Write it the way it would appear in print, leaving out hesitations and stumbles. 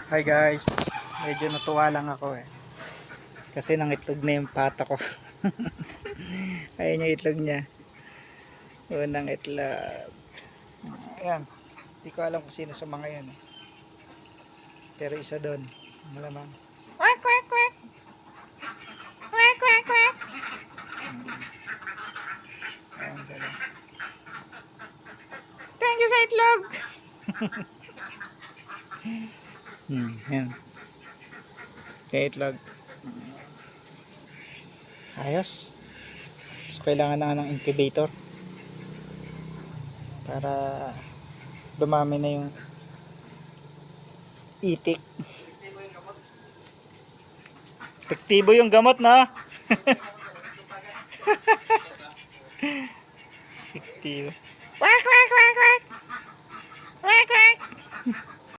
Hi guys, medyo natuwa lang ako kasi nangitlog na yung pata ko. Ayun yung itlog niya, unang itlog. Ayan, hindi ko alam kung sino sa mga yan pero isa doon, malamang. Quack quack quack, quack quack quack. Ayan sila. Thank you sa itlog. Yan, yung itlog. Ayos. So kailangan na ng incubator para dumami na yung itik. Epektibo yung gamot na. Epektibo.